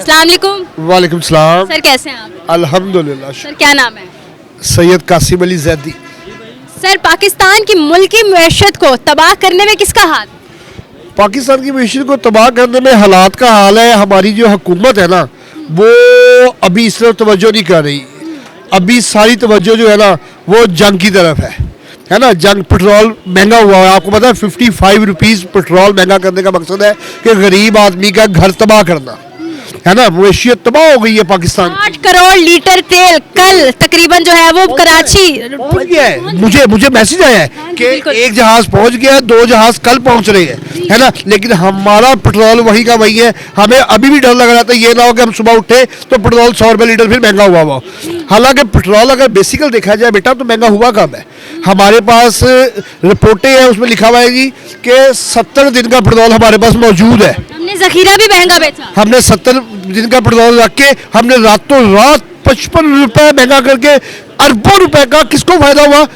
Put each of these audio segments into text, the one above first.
अस्सलाम वालेकुम। वालेकुम सलाम। सर कैसे हैं आप? अल्हम्दुलिल्लाह। सर क्या नाम है? सैयद कासिम अली जैदी। सर पाकिस्तान की मुल्की मैशत को तबाह करने में किसका हाथ? पाकिस्तान की मीशत को तबाह करने में हालात का हाल है। हमारी जो हुकूमत है ना वो अभी इस तरफ तवज्जो नहीं कर रही। अभी सारी तवज्जो जो है ना वो जंग की तरफ है ना। जंग पेट्रोल महंगा हुआ है, आपको पता है 55 रुपीज़ पेट्रोल महंगा करने का मकसद है कि गरीब आदमी का घर तबाह करना, है ना। मैशियत तबाह हो गई है पाकिस्तान। 8 करोड़ लीटर तेल कल तकरीबन जो है वो कराची पहुंच गया है। मुझे मैसेज आया है कि बिल्कुल। एक जहाज पहुंच गया है, 2 जहाज कल पहुंच रहे हैं, है ना। लेकिन हमारा पेट्रोल वही का वही है। हमें अभी भी डर लग रहा था ये ना हो कि हम सुबह उठे तो पेट्रोल 100 रुपये लीटर फिर महंगा हुआ हुआ। हालांकि पेट्रोल अगर बेसिकल देखा जाए बेटा तो महंगा हुआ कब है। हमारे पास रिपोर्टें हैं, उसमें लिखा हुआ है जी कि 70 दिन का पेट्रोल हमारे पास मौजूद है। हमने जखीरा भी महंगा बेचा। हमने 70 दिन का पेट्रोल रख के हमने रातों रात 55 रुपए महंगा करके अरबों रुपए का किसको फायदा हुआ?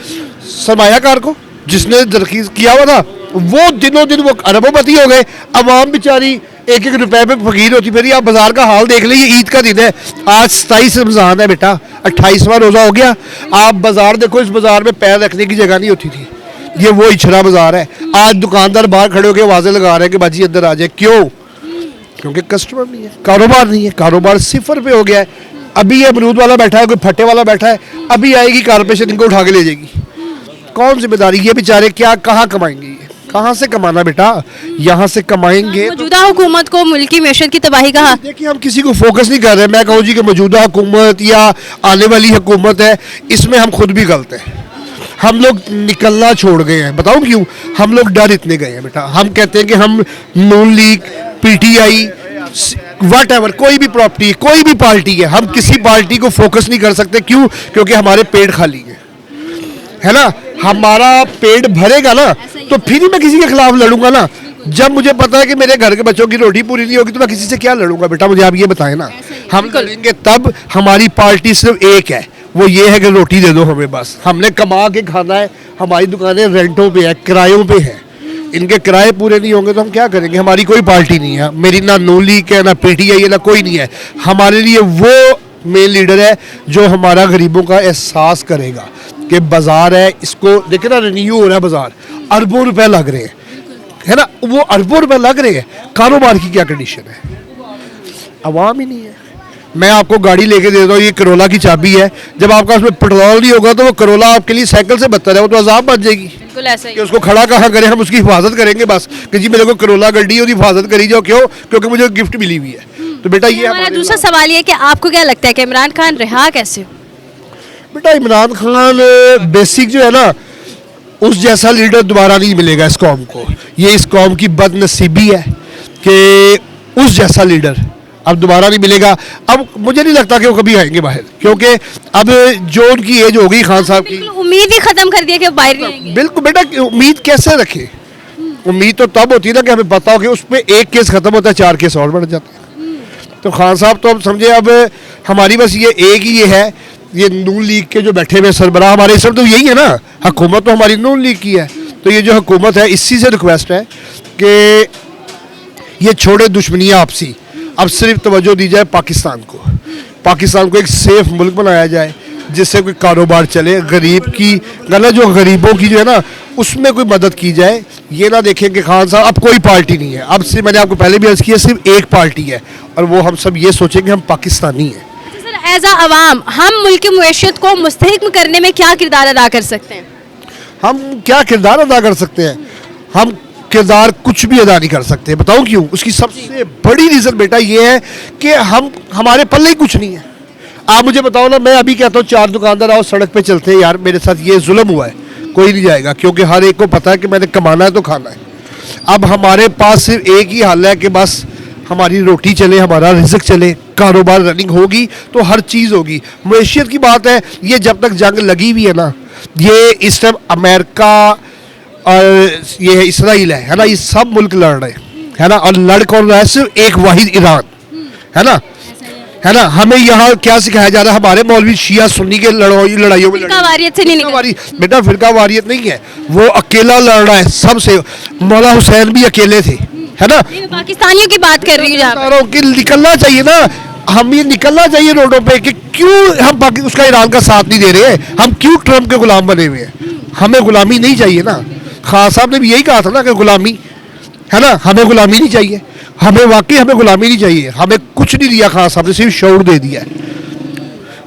सरमायाकार को, जिसने तरकीज किया हुआ था। वो दिनों दिन वो अरबोपति हो गए। अवाम बेचारी एक एक रुपए पे फकीर होती फिर। आप बाजार का हाल देख लीजिए। ईद का दिन है, आज 27 रमजान है बेटा, 28वां रोजा हो गया। आप बाजार देखो, इस बाजार में पैर रखने की जगह नहीं होती थी। ये वो इछरा बाजार है। आज दुकानदार बाहर खड़े होकर आवाजें लगा रहे हैं कि बाजी अंदर आ जाए। क्यों? क्योंकि कस्टमर नहीं है, कारोबार नहीं है, कारोबार सिफर पे हो गया है। अभी ये अमरूद वाला बैठा है, कोई फट्टे वाला बैठा है, अभी आएगी कारपोरेशन इनको उठा के ले जाएगी। कौन जिम्मेदारी? ये बेचारे क्या कहाँ कमाएंगे? ये कहाँ से कमाना बेटा? यहाँ से कमाएंगे। मौजूदा हुकूमत को मुल्की मैशत की तबाही का हाथ। देखिए हम किसी को फोकस नहीं कर रहे। मैं कहूँ जी कि मौजूदा हुकूमत या आने वाली हुकूमत है, इसमें हम खुद भी गलत हैं। हम लोग निकलना छोड़ गए हैं। बताऊं क्यों? हम लोग डर इतने गए हैं बेटा। हम कहते हैं कि हम नून लीग, पीटीआई, वट एवर, कोई भी प्रॉपर्टी, कोई भी पार्टी है, हम किसी पार्टी को फोकस नहीं कर सकते। क्यों? क्योंकि हमारे पेट खाली है ना। हमारा पेट भरेगा ना तो फिर ही मैं किसी के खिलाफ लड़ूंगा ना। जब मुझे पता है कि मेरे घर के बच्चों की रोटी पूरी नहीं होगी तो मैं किसी से क्या लड़ूंगा बेटा? मुझे आप ये बताएं ना। हम लड़ेंगे तब। हमारी पार्टी सिर्फ एक है, वो ये है कि रोटी दे दो हमें, बस। हमने कमा के खाना है। हमारी दुकानें रेंटों पे है, किरायों पे है। इनके किराए पूरे नहीं होंगे तो हम क्या करेंगे? हमारी कोई पार्टी नहीं है। मेरी ना नून लीग है, ना पीटीआई है, ना कोई नहीं है। हमारे लिए वो मेन लीडर है जो हमारा गरीबों का एहसास करेगा कि बाजार है, इसको देखे ना, रिन्यू हो रहा है बाजार, अरबों रुपए लग रहे हैं, है ना। वो अरबों रुपए लग रहे हैं, कारोबार की क्या कंडीशन है? अवाम ही नहीं है। मैं आपको गाड़ी लेके दे दूँ, ये करोला की चाबी है, जब आपका उसमें पेट्रोल नहीं होगा तो वो करोला आपके लिए साइकिल से बदतर है, वो तो अजाब बन जाएगी। बिल्कुल ऐसा ही कि उसको खड़ा कहाँ करें? हम उसकी हिफाजत करेंगे बस कि जी मेरे को करोला गड्डी और हिफाजत करी जाओ। क्यों? क्योंकि मुझे गिफ्ट मिली हुई है। तो बेटा ये हमारा दूसरा सवाल ये है कि आपको क्या लगता है कि इमरान खान रहा कैसे हो? बेटा इमरान खान बेसिक जो है ना, उस जैसा लीडर दोबारा नहीं मिलेगा इस कौम को। ये इस कौम की बदनसीबी है कि उस जैसा लीडर अब दोबारा नहीं मिलेगा। अब मुझे नहीं लगता कि वो कभी आएंगे बाहर, क्योंकि अब जो उनकी एज हो गई खान साहब की। उम्मीद ही खत्म कर दिया कि वो बाहर नहीं आएंगे। बिल्कुल बेटा, उम्मीद कैसे रखे? उम्मीद तो तब होती है ना कि हमें पता हो कि उसमें एक केस खत्म होता है, 4 केस और बढ़ जाते हैं। तो खान साहब तो अब समझे, अब हमारी बस ये एक ही ये है, ये नून लीग के जो बैठे हुए सरबराह हमारे सब तो यही है ना। हुकूमत तो हमारी नून लीग की है। तो ये जो हुकूमत है, इसी से रिक्वेस्ट है कि ये छोड़े दुश्मनियाँ आपसी। अब सिर्फ तवज्जो दी जाए पाकिस्तान को। पाकिस्तान को एक सेफ मुल्क बनाया जाए जिससे कोई कारोबार चले, गरीब की गला जो गरीबों की जो है ना उसमें कोई मदद की जाए। ये ना देखें कि खान साहब अब कोई पार्टी नहीं है। अब सिर्फ, मैंने आपको पहले भी अर्ज किया, सिर्फ एक पार्टी है और वो हम सब ये सोचेंगे हम पाकिस्तानी हैं। सर एज अवाम हम मुल्क की मैशत को मुस्तहकम करने में क्या किरदार अदा कर सकते हैं? हम क्या किरदार अदा कर सकते हैं? हम किरदार कुछ भी अदा नहीं कर सकते। बताऊं क्यों? उसकी सबसे बड़ी रीज़न बेटा ये है कि हमारे पल्ले ही कुछ नहीं है। आप मुझे बताओ ना, मैं अभी कहता हूँ 4 दुकानदार आओ सड़क पे चलते हैं, यार मेरे साथ ये जुल्म हुआ है, कोई नहीं जाएगा, क्योंकि हर एक को पता है कि मैंने कमाना है तो खाना है। अब हमारे पास सिर्फ एक ही हल है कि बस हमारी रोटी चले, हमारा रिज़्क चले, कारोबार रनिंग होगी तो हर चीज़ होगी। मैशियत की बात है, ये जब तक जंग लगी हुई है ना, ये इस टाइम अमेरिका और ये इसराइल है ना, ये सब मुल्क लड़ रहे हैं ना। और लड़ कौन रहा है? सिर्फ एक वाहिद ईरान, है ना। हमें यहाँ क्या सिखाया जा रहा है? हमारे मौलवी शिया सुन्नी के लड़ाइयों में फिरकावारियत से नहीं निकल। बेटा फिरका वारियत नहीं है, वो अकेला लड़ रहा है सबसे। मौला हुसैन भी अकेले थे, है ना। नहीं, मैं पाकिस्तानियों की बात कर रही हूँ जहाँ बता रहा हूँ कि निकलना चाहिए ना, हम ये निकलना चाहिए रोडों पे कि क्यों हम उसका ईरान का साथ नहीं दे रहे हैं, हम क्यों ट्रम्प के गुलाम बने हुए हैं। हमें गुलामी नहीं चाहिए ना। खान साहब ने भी यही कहा था ना कि गुलामी, है ना, हमें गुलामी नहीं चाहिए। हमें वाकई हमें गुलामी नहीं चाहिए। हमें कुछ नहीं दिया खान साहब ने, सिर्फ शऊर दे दिया है।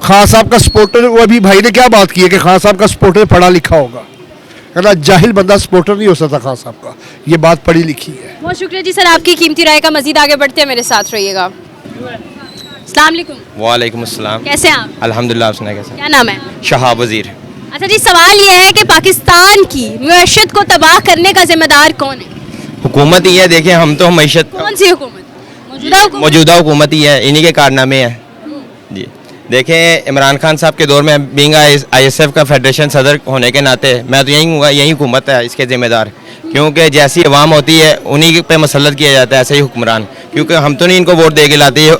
खान साहब का सपोर्टर, वो अभी भाई ने क्या बात की है कि खान साहब का सपोर्टर पढ़ा लिखा होगा, है ना। जाहिल बंदा सपोर्टर नहीं हो सकता खान साहब का, ये बात पढ़ी लिखी है। बहुत शुक्रिया जी सर आपकी कीमती राय का। मजीद आगे बढ़ते हैं, मेरे साथ रहिएगा। अस्सलाम वालेकुम। वालेकुम अस्सलाम। कैसे हैं आप? अल्हम्दुलिल्लाह। आपने कैसा? क्या नाम है? शहाब वजीर। अच्छा जी, सवाल ये है कि पाकिस्तान की मईशत को तबाह करने का जिम्मेदार कौन है? हुकूमत ही है। देखें, हम तो मईशत कौन सी हुकूमत? मौजूदा हुकूमत? मौजूदा हुकूमत ही है, इन्हीं के कारनामे हैं जी। देखें, इमरान खान साहब के दौर में बीइंग ISF का फेडरेशन सदर होने के नाते मैं तो यही हूँ, यही हुकूमत है इसके ज़िम्मेदार, क्योंकि जैसी अवाम होती है उन्हीं पे मसलत किया जाता है, ऐसे ही हुक्मरान। क्योंकि हम तो नहीं इनको वोट दे के लाते, ये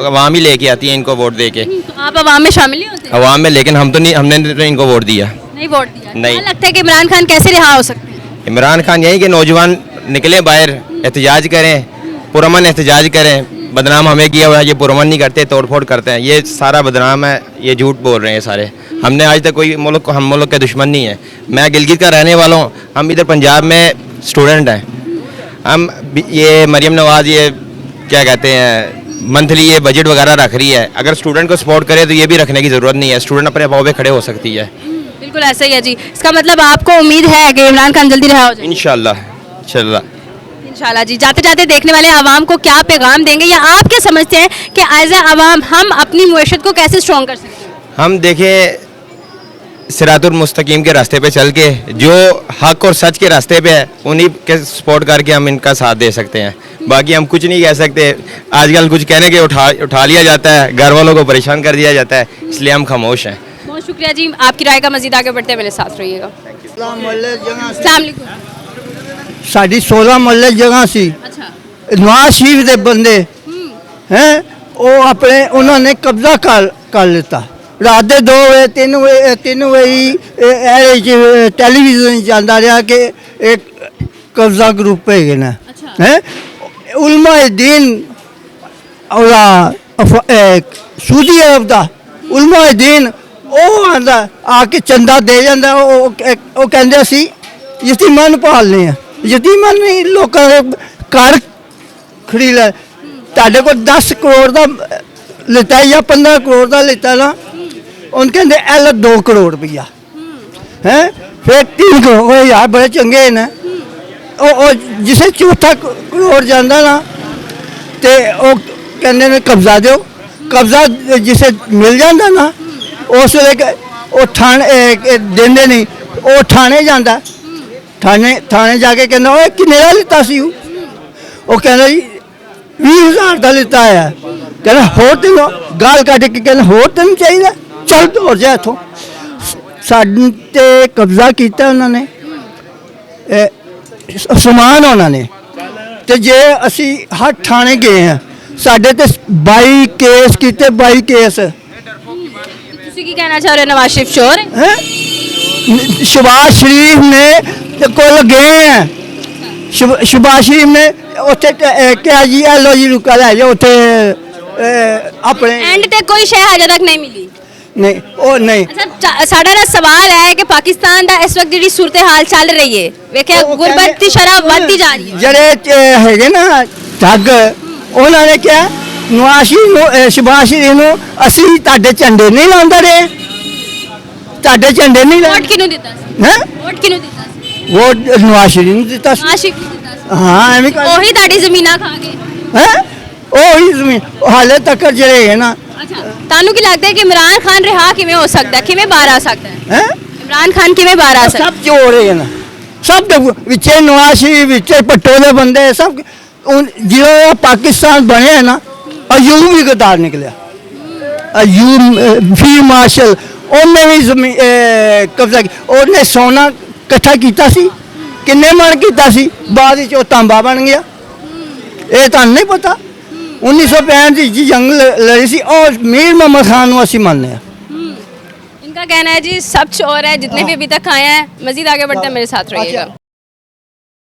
अवाम ही लेके आती है इनको वोट दे के, तो आप अवाम में शामिल नहीं होते? अवाम में। लेकिन हम तो नहीं, हमने तो इनको वोट दिया नहीं वोट दिया। नहीं। क्या लगता है कि इमरान खान कैसे रिहा हो सकते हैं? इमरान खान यही कि नौजवान निकले बाहर, एहतजाज करें, पुरअमन एहतजाज करें। बदनाम हमें किया हुआ है, ये पुरअमन नहीं करते, तोड़ फोड़ करते हैं, ये सारा बदनाम है, ये झूठ बोल रहे हैं सारे। हमने आज तक कोई मुल्क, हम मुल्क के दुश्मन नहीं है। मैं गिलगित का रहने वाला हूँ, हम इधर पंजाब में स्टूडेंट हैं। हम ये मरियम नवाज़ ये क्या कहते हैं मंथली ये बजट वगैरह रख रही है, अगर स्टूडेंट को सपोर्ट करे तो ये भी रखने की ज़रूरत नहीं है, स्टूडेंट अपने पाँव पे खड़े हो सकती है। बिल्कुल ऐसा ही है जी। इसका मतलब आपको उम्मीद है कि इमरान खान जल्दी रिहा हो जाए? इंशाल्लाह इंशाल्लाह। इंशाल्लाह जी। जाते जाते देखने वाले आवाम को क्या पैगाम देंगे, या आप क्या समझते हैं कि एज ए आवाम हम अपनी मुआशरत को कैसे स्ट्रॉन्ग कर सकते हैं? हम देखें, सिरातुल मुस्तकीम के रास्ते पे चल के, जो हक और सच के रास्ते पे है उन्हीं के सपोर्ट करके हम इनका साथ दे सकते हैं। बाकी हम कुछ नहीं कह सकते। आजकल कुछ कहने के उठा लिया जाता है, घर वालों को परेशान कर दिया जाता है, इसलिए हम खामोश हैं। बहुत शुक्रिया जी आपकी राय का। मजीद आगे बढ़ते हैं, मेरे साथ रहिएगा। अस्सलाम वालेकुम। ਸਾਡੀ 16 ਮਹੱਲੇ ਜਗ੍ਹਾ ਸੀ। अच्छा। ਨਵਾਜ਼ ਸ਼ਰੀਫ ਦੇ ਬੰਦੇ ਹੈ ਉਹ ਆਪਣੇ ਉਹਨਾਂ ਨੇ ਕਬਜ਼ਾ ਕਰ ਲਿੱਤਾ। ਰਾਤ ਦੇ 2 ਵਜੇ 3 ਵਜੇ ਟੈਲੀਵਿਜ਼ਨ ਜਾਂਦਾ ਰਿਹਾ ਕਿ ਇੱਕ ਕਬਜ਼ਾ ਗਰੁੱਪ ਹੈਗੇ ਨੇ ਹੈ ਉਲਮਾ ਦੀਨ ਉਹਦਾ ਸਊਦੀ ਅਰਬ ਦਾ ਉਲਮਾ ਦੀਨ ਉਹ ਆਂਦਾ ਆ ਕੇ ਚੰਦਾ ਦੇ ਜਾਂਦਾ। ਉਹ ਕਹਿੰਦੇ ਸੀ ਯਤੀਮਾਂ ਨੂੰ ਪਾਲਨੇ ਆ। ਯਤੀਮਾਂ ਨਹੀਂ ਲੋਕਾਂ ਦੇ ਘਰ ਖੜੀ ਲੈ। ਤੁਹਾਡੇ ਕੋਲ 10 ਕਰੋੜ ਦਾ ਲਿੱਤਾ ਜਾਂ 15 ਕਰੋੜ ਦਾ ਲਿੱਤਾ ਨਾ, ਉਹਨ ਕਹਿੰਦੇ ਇਹ ਲੈ 2 ਕਰੋੜ ਰੁਪਈਆ ਹੈ। ਫਿਰ 3 ਕਰੋੜ ਉਹ ਯਾਰ ਬੜੇ ਚੰਗੇ ਨੇ। ਉਹ ਜਿਸੇ ਚੌਥਾ ਕਰੋੜ ਜਾਂਦਾ ਨਾ ਤੇ ਉਹ ਕਹਿੰਦੇ ਨੇ ਕਬਜ਼ਾ ਦਿਓ। ਕਬਜ਼ਾ ਜਿਸੇ ਮਿਲ ਜਾਂਦਾ ਨਾ ਉਸ ਵੇਲੇ ਉਹ ਥਾਣੇ ਦਿੰਦੇ ਨਹੀਂ। ਉਹ ਥਾਣੇ ਜਾਂਦਾ, ਥਾਣੇ ਜਾ ਕੇ ਕਹਿੰਦਾ ਓਏ ਕਿੰਨੇ ਦਾ ਲਿੱਤਾ ਸੀ? ਉਹ ਕਹਿੰਦਾ ਜੀ 20,000 ਦਾ ਲਿੱਤਾ ਆ। ਕਹਿੰਦਾ ਹੋਰ ਤੈਨੂੰ ਗਾਲ ਕੱਢ ਕੇ ਕਹਿੰਦਾ ਹੋਰ ਤੈਨੂੰ ਚਾਹੀਦਾ, ਚੱਲ ਦੌੜ ਜਾ ਇੱਥੋਂ। ਸਾਡੇ ਤੇ ਕਬਜ਼ਾ ਕੀਤਾ ਉਹਨਾਂ ਨੇ, ਸਮਾਨ ਉਹਨਾਂ ਨੇ। ਤੇ ਜੇ ਅਸੀਂ ਹਰ ਥਾਣੇ ਗਏ ਹਾਂ, ਸਾਡੇ ਤੇ 22 ਕੇਸ ਕੀਤੇ। 22 ਕੇਸ। ਤੁਸੀਂ ਕੀ ਕਹਿਣਾ ਚਾਹ ਰਹੇ ਹੋ? ਨਵਾਜ਼ ਸ਼ਰੀਫ ਚੋਰ ਹੈ? शहबाज शरीफ ने कोल गए हैं। शहबाज शरीफ ने उत्थे क्या जी लो जी रुका लै जाओ उत्थे अपने एंड ते कोई शय अजे तक नहीं मिली। नहीं वो नहीं। अच्छा, साडा ना सवाल है कि पाकिस्तान दा इस वक्त जिहड़ी सूरत हाल चल रही है, वेख्या गुरबत दी शरह बढ़ती जा रही है। ਜਿਹੜੇ ਹੈਗੇ ਨਾ ਠੱਗ ਉਹਨਾਂ ਨੇ ਕਿਹਾ ਨਵਾਜ਼ ਸ਼ਹਿਬਾਜ਼ ਸ਼ਰੀਫ ਨੂੰ ਅਸੀਂ ਤੁਹਾਡੇ ਝੰਡੇ ਨਹੀਂ ਲਾਉਂਦੇ ਰਹੇ, ਤੁਹਾਡੇ ਝੰਡੇ ਨਹੀਂ ਲਾ। वोट किनू दिता सी? ਹੈ वोट किनू दिता सी? ਵੋਟ ਨਵਾਜ਼ ਸ਼ਰੀਫ ਨੂੰ ਦਿੱਤਾ ਸੀ। नवाज शरीफ नू दिता सी। ਹਾਂ ਐਵੇਂ ਕਰ ਉਹੀ ਤੁਹਾਡੀ ਜ਼ਮੀਨਾਂ ਖਾ ਗਏ। ਹੈ ਉਹੀ ਜ਼ਮੀਨ ਹਾਲੇ ਤੱਕ ਜਿਹੜੇ ਹੈ ਨਾ अच्छा, ਤੁਹਾਨੂੰ ਕੀ ਲੱਗਦਾ ਹੈ ਕਿ ਇਮਰਾਨ ਖਾਨ ਰਿਹਾ ਕਿਵੇਂ ਹੋ ਸਕਦਾ ਹੈ? ਕਿਵੇਂ ਬਾਹਰ ਆ ਸਕਦਾ ਹੈ? ਹੈ ਇਮਰਾਨ ਖਾਨ ਕਿਵੇਂ ਬਾਹਰ ਆ ਸਕਦਾ ਹੈ? ਸਭ ਚੋਰ ਹੈ ਨਾ, ਸਭ ਦੇ ਵਿੱਚੇ ਨਵਾਜ਼ ਸ਼ਰੀਫ ਵਿੱਚੇ ਪੱਟੋ ਦੇ ਬੰਦੇ ਸਭ। ਜਦੋਂ ਪਾਕਿਸਤਾਨ ਬਣਿਆ ਨਾ ਅਯੂਬ ਵੀ ਗਦਾਰ ਨਿਕਲਿਆ। ਅਯੂਬ ਫੀ ਮਾਰਸ਼ਲ ਉਹਨੇ ਵੀ ਜ਼ਮੀਨ ਕਬਜ਼ਾ ਉਹਨੇ ਸੋਨਾ ਇਕੱਠਾ ਕੀਤਾ ਸੀ। ਕਿੰਨੇ ਮਣ ਕੀਤਾ ਸੀ? ਬਾਅਦ ਵਿੱਚ ਉਹ ਤਾਂਬਾ ਬਣ ਗਿਆ। ਇਹ ਤੁਹਾਨੂੰ ਨਹੀਂ ਪਤਾ? 1965 ਦੀ ਜੰਗ ਲੜੀ ਸੀ और मीर मोहम्मद खान ਨੂੰ ਅਸੀਂ ਮੰਨਦੇ ਹਾਂ। इनका कहना है जी सब चोर है जितने भी अभी तक आए हैं। मजीद आगे बढ़ते हैं, मेरे साथ रहिएगा।